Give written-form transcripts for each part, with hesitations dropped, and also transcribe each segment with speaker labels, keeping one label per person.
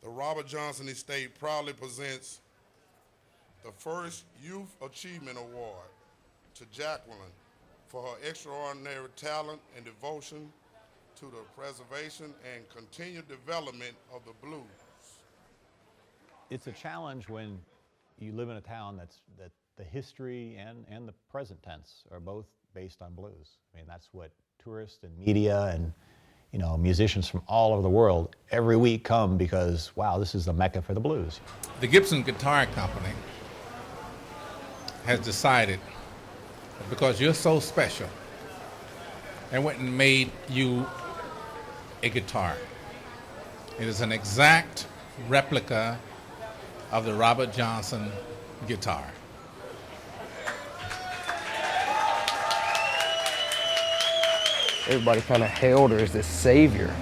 Speaker 1: The Robert Johnson Estate proudly presents the first Youth Achievement Award to Jacqueline for her extraordinary talent and devotion to the preservation and continued development of the blues.
Speaker 2: It's a challenge when you live in a town that the history and the present tense are both based on blues. I mean, that's what tourists and media and musicians from all over the world every week come because, wow, this is the mecca for the blues.
Speaker 3: The Gibson Guitar Company has decided that because you're so special, they went and made you a guitar. It is an exact replica of the Robert Johnson guitar.
Speaker 4: Everybody kind of hailed her as this savior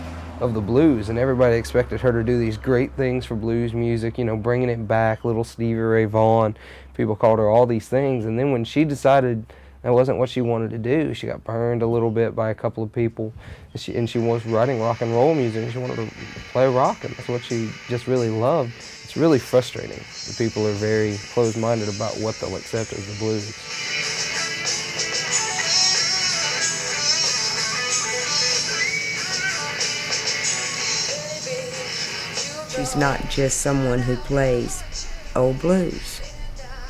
Speaker 4: of the blues, and everybody expected her to do these great things for blues music, bringing it back, little Stevie Ray Vaughan. People called her all these things, and then when she decided that wasn't what she wanted to do, she got burned a little bit by a couple of people, and she was writing rock and roll music, and she wanted to play rock, and that's what she just really loved. It's really frustrating. The people are very closed-minded about what they'll accept as the blues.
Speaker 5: She's not just someone who plays old blues,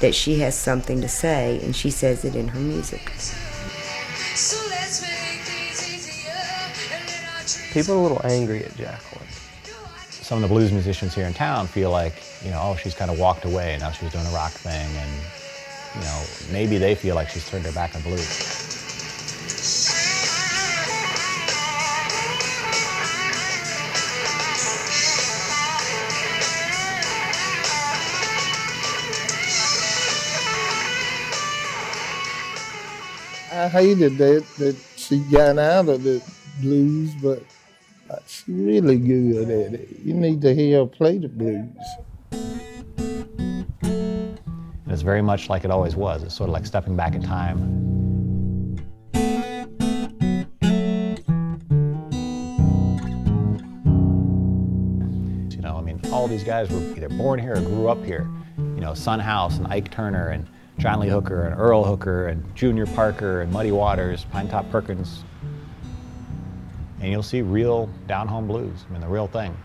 Speaker 5: that she has something to say, and she says it in her music.
Speaker 4: People are a little angry at Jacqueline.
Speaker 2: Some of the blues musicians here in town feel like, oh, she's kind of walked away and now she's doing a rock thing, and, maybe they feel like she's turned her back on blues.
Speaker 6: I hated that she got out of the blues, but she's really good at it. You need to hear her play the blues.
Speaker 2: And it's very much like it always was. It's sort of like stepping back in time. All these guys were either born here or grew up here. Son House and Ike Turner and John Lee Hooker and Earl Hooker and Junior Parker and Muddy Waters, Pinetop Perkins. And you'll see real down-home blues, the real thing.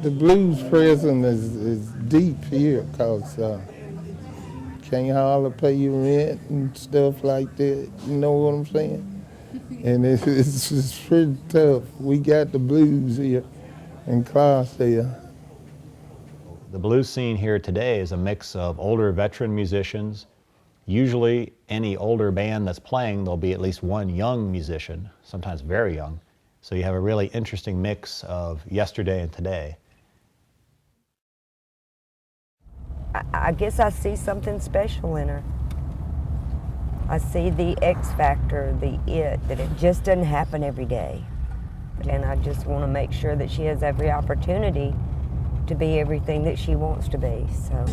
Speaker 6: The blues present is deep here because can't hardly pay your rent and stuff like that. You know what I'm saying? And it's pretty tough. We got the blues here in Clarksdale.
Speaker 2: The blues scene here today is a mix of older veteran musicians. Usually any older band that's playing, there'll be at least one young musician, sometimes very young. So you have a really interesting mix of yesterday and today.
Speaker 5: I guess I see something special in her. I see the X factor, that it just doesn't happen every day. And I just want to make sure that she has every opportunity to be everything that she wants to be, so.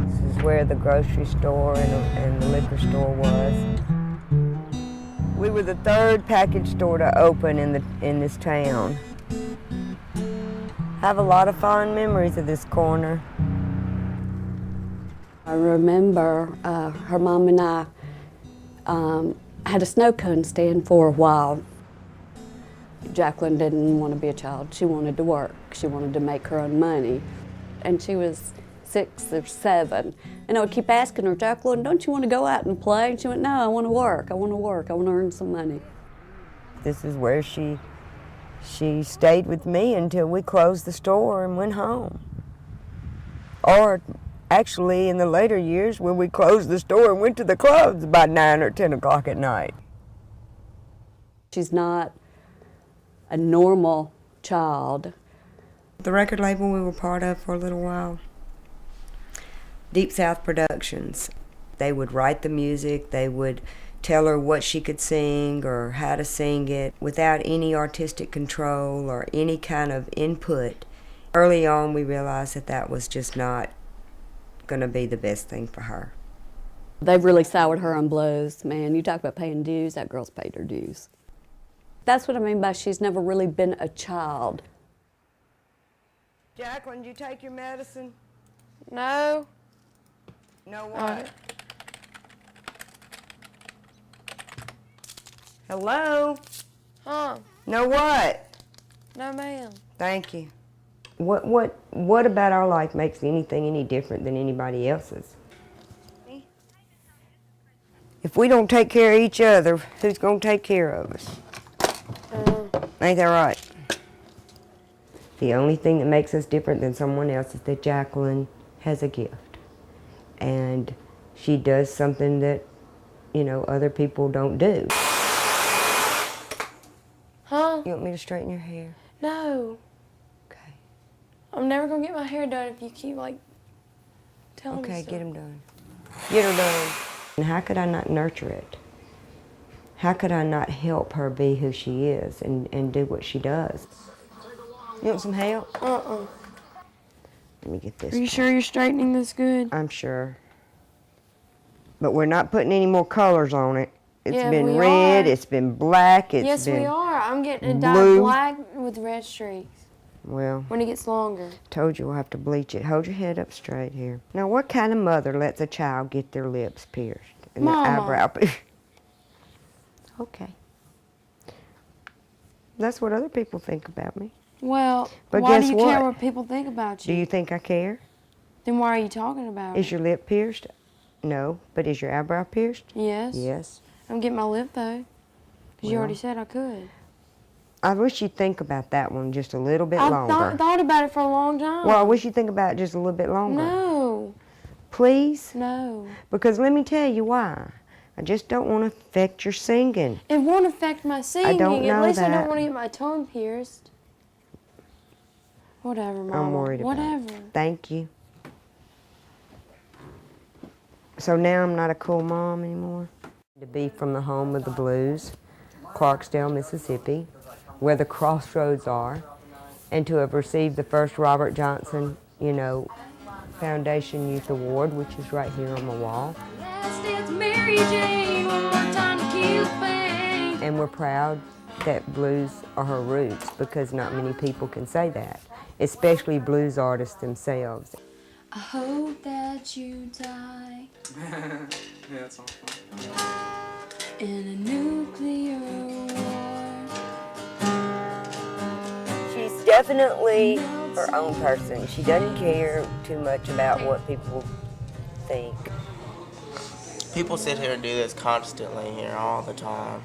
Speaker 5: This is where the grocery store and the liquor store was. We were the third package store to open in this town. I have a lot of fond memories of this corner.
Speaker 7: I remember her mom and I had a snow cone stand for a while. Jacqueline didn't want to be a child. She wanted to work. She wanted to make her own money. And she was 6 or 7. And I would keep asking her, Jacqueline, don't you want to go out and play? And she went, no, I want to work. I want to work. I want to earn some money.
Speaker 5: This is where she stayed with me until we closed the store and went home. Or actually in the later years when we closed the store and went to the clubs by 9 or 10 o'clock at night.
Speaker 7: She's not a normal child.
Speaker 5: The record label we were part of for a little while, Deep South Productions, they would write the music, they would tell her what she could sing or how to sing it without any artistic control or any kind of input. Early on, we realized that that was just not going to be the best thing for her.
Speaker 7: They've really soured her on blues. Man, you talk about paying dues, that girl's paid her dues. That's what I mean by she's never really been a child.
Speaker 5: Jacqueline, did you take your medicine?
Speaker 8: No.
Speaker 5: No what? Hello?
Speaker 8: Huh?
Speaker 5: No what?
Speaker 8: No, ma'am.
Speaker 5: Thank you. What about our life makes anything any different than anybody else's? If we don't take care of each other, who's going to take care of us? Ain't that right? The only thing that makes us different than someone else is that Jacqueline has a gift. And she does something that, you know, other people don't do.
Speaker 8: Huh?
Speaker 5: You want me to straighten your hair?
Speaker 8: No.
Speaker 5: Okay.
Speaker 8: I'm never gonna get my hair done if you keep like telling me
Speaker 5: Okay,
Speaker 8: so.
Speaker 5: get them done. Get her done. And how could I not nurture it? How could I not help her be who she is and do what she does? You want some help?
Speaker 8: Uh-uh.
Speaker 5: Let me get this.
Speaker 8: Are you sure you're straightening this good?
Speaker 5: I'm sure. But we're not putting any more colors on it. It's
Speaker 8: Yeah,
Speaker 5: been
Speaker 8: we
Speaker 5: red,
Speaker 8: are.
Speaker 5: it's been black, it's
Speaker 8: Yes,
Speaker 5: been...
Speaker 8: we are. I'm getting it
Speaker 5: blue.
Speaker 8: dyed black with red streaks
Speaker 5: Well,
Speaker 8: when it gets longer.
Speaker 5: told you we'll have to bleach it. Hold your head up straight here. Now, what kind of mother lets a child get their lips pierced and their
Speaker 8: Mama.
Speaker 5: eyebrow pierced? Okay. That's what other people think about me.
Speaker 8: Well,
Speaker 5: But
Speaker 8: why
Speaker 5: guess
Speaker 8: do you care
Speaker 5: what?
Speaker 8: what people think about
Speaker 5: Do
Speaker 8: you?
Speaker 5: you think I care?
Speaker 8: Then why are you talking about
Speaker 5: Is
Speaker 8: it?
Speaker 5: your lip pierced? No. But is your eyebrow pierced?
Speaker 8: Yes.
Speaker 5: Yes.
Speaker 8: I'm getting my lip though. Because you
Speaker 5: Well.
Speaker 8: already said I could.
Speaker 5: I wish you'd think about that one just a little bit
Speaker 8: I've
Speaker 5: longer.
Speaker 8: thought about it for a long time.
Speaker 5: Well, I wish you'd think about it just a little bit longer.
Speaker 8: No.
Speaker 5: Please?
Speaker 8: No.
Speaker 5: Because let me tell you why. I just don't want to affect your singing.
Speaker 8: It won't affect my singing.
Speaker 5: don't
Speaker 8: At
Speaker 5: know
Speaker 8: least I
Speaker 5: that.
Speaker 8: don't want to get my tongue pierced. Whatever, Mama.
Speaker 5: I'm worried about
Speaker 8: Whatever.
Speaker 5: it. Thank you. So now I'm not a cool mom anymore? To be from the home of the blues, Clarksdale, Mississippi, where the crossroads are, and to have received the first Robert Johnson, Foundation Youth Award, which is right here on the wall. And we're proud that blues are her roots because not many people can say that, especially blues artists themselves.
Speaker 8: I hope that you die
Speaker 9: Yeah, that's all fun.
Speaker 8: in a nuclear war.
Speaker 5: She's definitely her own person. She doesn't care too much about what people think.
Speaker 9: People sit here and do this constantly here all the time.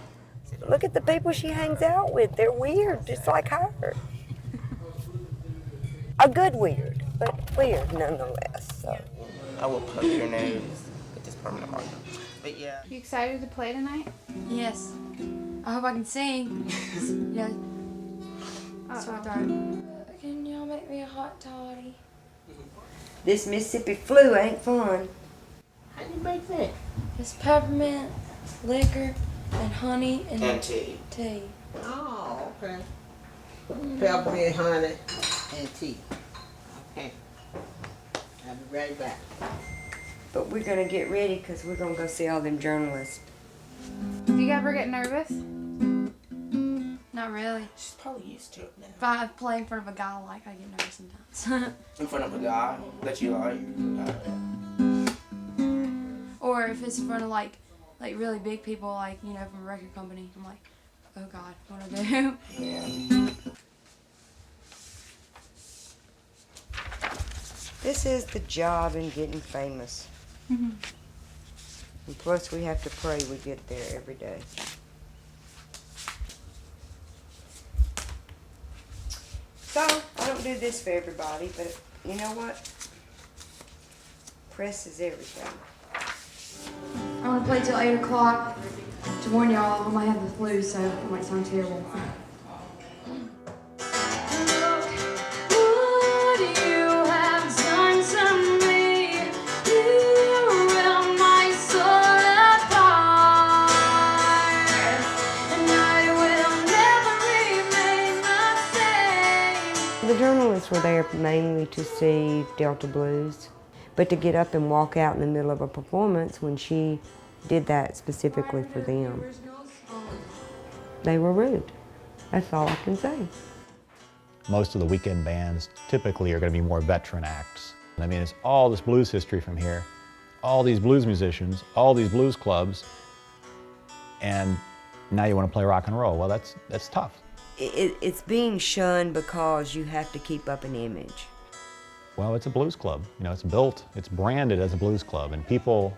Speaker 5: Look at the people she hangs out with. They're weird, just like her. A good weird, but weird nonetheless. So.
Speaker 9: I will poke your nose with this permanent marker. But yeah.
Speaker 10: You excited to play tonight?
Speaker 8: Yes. I hope I can sing. Yeah. That's what I thought. Can y'all make me a hot toddy?
Speaker 5: This Mississippi flu ain't fun.
Speaker 9: How do you make that?
Speaker 8: It's peppermint, liquor, and honey and
Speaker 9: tea.
Speaker 8: tea.
Speaker 11: Oh, okay. Peppermint, honey, and tea. Okay. I'll be right back.
Speaker 5: But we're gonna get ready because we're gonna go see all them journalists.
Speaker 10: Do you ever get nervous?
Speaker 8: Not really.
Speaker 9: She's probably used to it now.
Speaker 8: If I play in front of a guy I like, I get nervous sometimes.
Speaker 9: In front of a guy that you like.
Speaker 8: Or if it's in front of like really big people, like, from a record company, I'm like, oh God, what do I do?
Speaker 9: Yeah.
Speaker 5: This is the job in getting famous.
Speaker 10: Mm-hmm.
Speaker 5: And plus we have to pray we get there every day. So, I don't do this for everybody, but you know what? Press is everything.
Speaker 8: I want to play till 8 o'clock to warn y'all I might have the flu, so it might sound terrible.
Speaker 5: The journalists were there mainly to see Delta blues, but to get up and walk out in the middle of a performance when she did that specifically for them, they were rude. That's all I can say.
Speaker 2: Most of the weekend bands typically are going to be more veteran acts. I mean, it's all this blues history from here, all these blues musicians, all these blues clubs, and now you want to play rock and roll. Well, that's tough.
Speaker 5: It's being shunned because you have to keep up an image.
Speaker 2: Well, it's a blues club. You know, it's branded as a blues club, and people,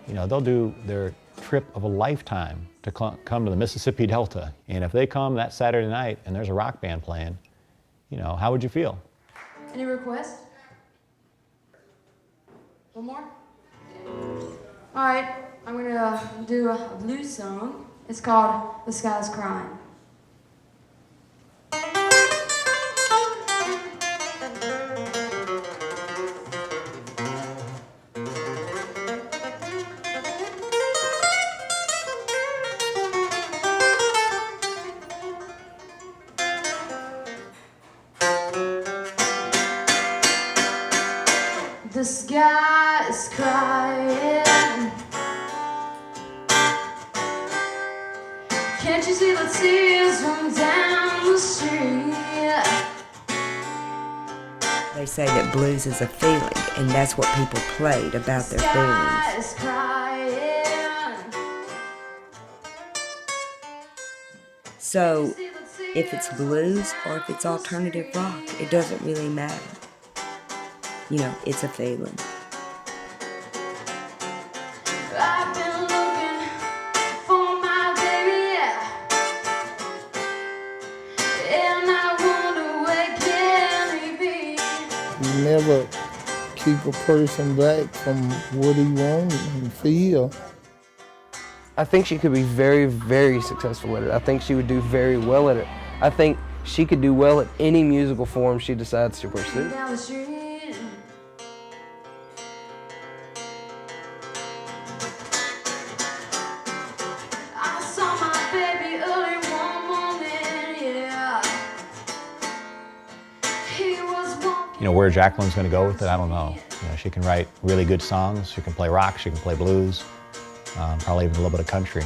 Speaker 2: you know, they'll do their trip of a lifetime to come to the Mississippi Delta. And if they come that Saturday night and there's a rock band playing, you know, how would you feel?
Speaker 8: Any requests? One more? All right, I'm gonna do a blues song. It's called The Sky's Crying. The sky is crying. Can't you see the tears run down the street?
Speaker 5: They say that blues is a feeling, and that's what people played about their feelings.
Speaker 8: Is crying.
Speaker 5: So, if it's blues or if it's alternative rock, it doesn't really matter. You know, it's a feeling.
Speaker 8: I've been looking for my baby, and I wonder where can he be?
Speaker 6: Never keep a person back from what he wants and feel.
Speaker 4: I think she could be very, very successful at it. I think she would do very well at it. I think she could do well at any musical form she decides to pursue.
Speaker 8: Down the street. I saw my baby early one morning, yeah. He was walking.
Speaker 2: You know, where Jacqueline's going to go with it, I don't know. You know, she can write really good songs, she can play rock, she can play blues, probably even a little bit of country.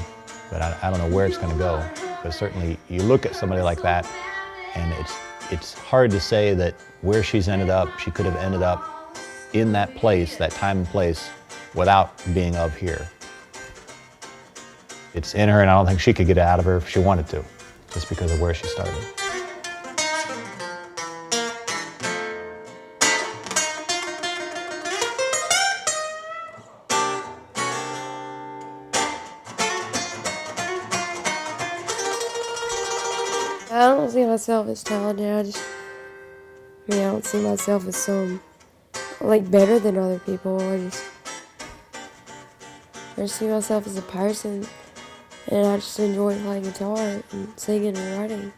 Speaker 2: But I don't know where it's going to go. But certainly, you look at somebody like that, and it's hard to say that where she's ended up, she could have ended up in that place, that time and place, without being of here. It's in her, and I don't think she could get it out of her if she wanted to, just because of where she started.
Speaker 12: I don't see myself as talented. I don't see myself as some, better than other people. I just see myself as a person, and I just enjoy playing guitar and singing and writing.